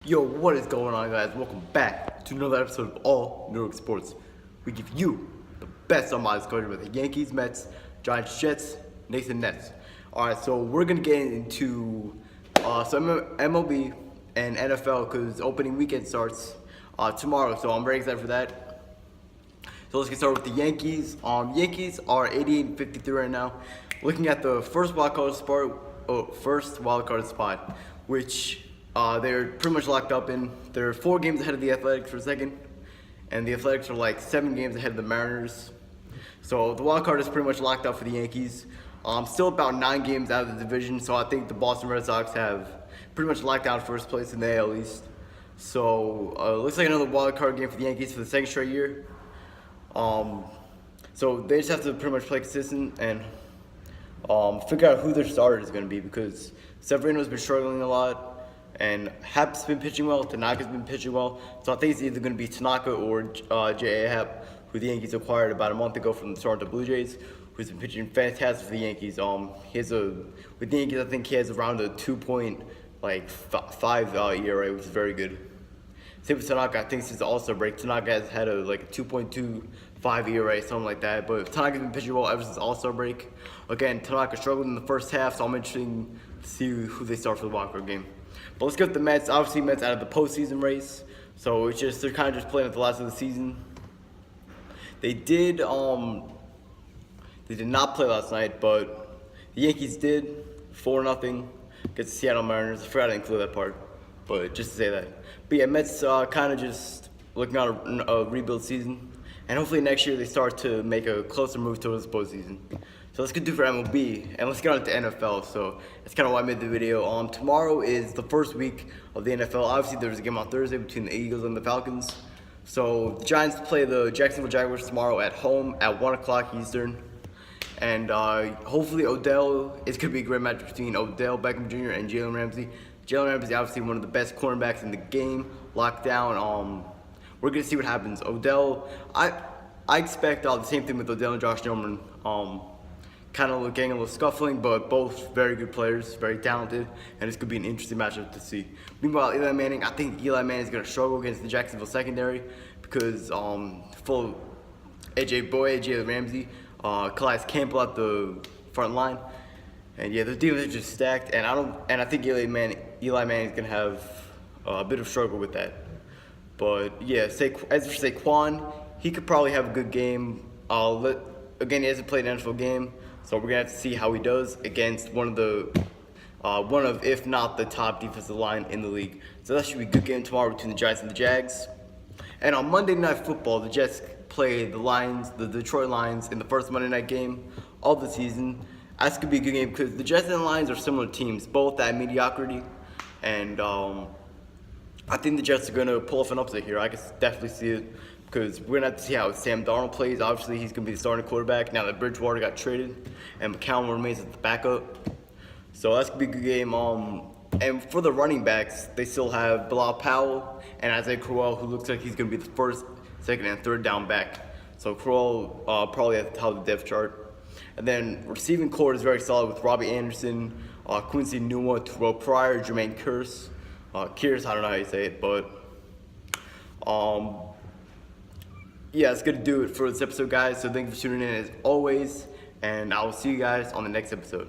Yo, what is going on, guys? Welcome back to another episode of All New York Sports. We give you the best unbiased coverage with the Yankees, Mets, Giants, Jets, Knicks, and Nets. Alright, so we're going to get into some MLB and NFL because opening weekend starts tomorrow, so I'm very excited for that. So let's get started with the Yankees. Yankees are 88-53 right now. Looking at the first wild card spot, which they're pretty much locked up in. They're 4 games ahead of the Athletics for second, and the Athletics are like 7 games ahead of the Mariners. So the wild card is pretty much locked up for the Yankees. Still about 9 games out of the division, so I think the Boston Red Sox have pretty much locked down first place in the AL East. So looks like another wild card game for the Yankees for the second straight year. So they just have to pretty much play consistent and figure out who their starter is going to be, because Severino's been struggling a lot. And Happ's been pitching well, Tanaka's been pitching well. So I think it's either going to be Tanaka or J.A. Happ, who the Yankees acquired about a month ago from the Toronto Blue Jays, who's been pitching fantastic for the Yankees. With the Yankees, I think he has around a 2.5 ERA, which is very good. Same with Tanaka. I think since the All-Star break, Tanaka has had a 2.25 ERA, something like that. But Tanaka's been pitching well ever since the All-Star break. Again, Tanaka struggled in the first half, so I'm interested to see who they start for the wild card game. But let's get the Mets. Obviously, Mets out of the postseason race, so they're kind of just playing at the last of the season. They did not play last night, but the Yankees did 4-0 against the Seattle Mariners. I forgot to include that part, but just to say that. But yeah, Mets kind of just looking at a rebuild season, and hopefully next year they start to make a closer move towards the postseason. So let's get to for MLB, and let's get on to NFL. So that's kind of why I made the video. Tomorrow is the first week of the NFL. Obviously, there's a game on Thursday between the Eagles and the Falcons. So the Giants play the Jacksonville Jaguars tomorrow at home at 1 o'clock Eastern. And hopefully it's going to be a great match between Odell Beckham Jr. and Jalen Ramsey. Jalen Ramsey is obviously one of the best cornerbacks in the game, locked down. We're going to see what happens. Odell, I expect the same thing with Odell and Josh Norman. Kind of getting a little scuffling, but both very good players, very talented, and it's going to be an interesting matchup to see. Meanwhile, Eli Manning, I think Eli Manning is going to struggle against the Jacksonville secondary because full of AJ Ramsey, Calais Campbell at the front line, and yeah, the defense is just stacked. And I think Eli Manning is going to have a bit of struggle with that. But yeah, as for Saquon, he could probably have a good game. Again, he hasn't played an NFL game, so we're gonna have to see how he does against one of if not the top defensive line in the league. So that should be a good game tomorrow between the Giants and the Jags. And on Monday Night Football, the Jets play the Detroit Lions, in the first Monday night game of the season. That's gonna be a good game because the Jets and the Lions are similar teams, both at mediocrity, and I think the Jets are gonna pull off an upset here. I can definitely see it, because we're going to have to see how Sam Darnold plays. Obviously, he's going to be the starting quarterback now that Bridgewater got traded and McCown remains at the backup. So that's going to be a good game. And for the running backs, they still have Bilal Powell and Isaiah Crowell, who looks like he's going to be the first, second, and third down back. So Crowell probably at the top of the depth chart. And then receiving core is very solid with Robbie Anderson, Quincy Nua, Terrell Pryor, Jermaine Kearse. Kearse, I don't know how you say it, but yeah, it's going to do it for this episode, guys. So thank you for tuning in as always, and I will see you guys on the next episode.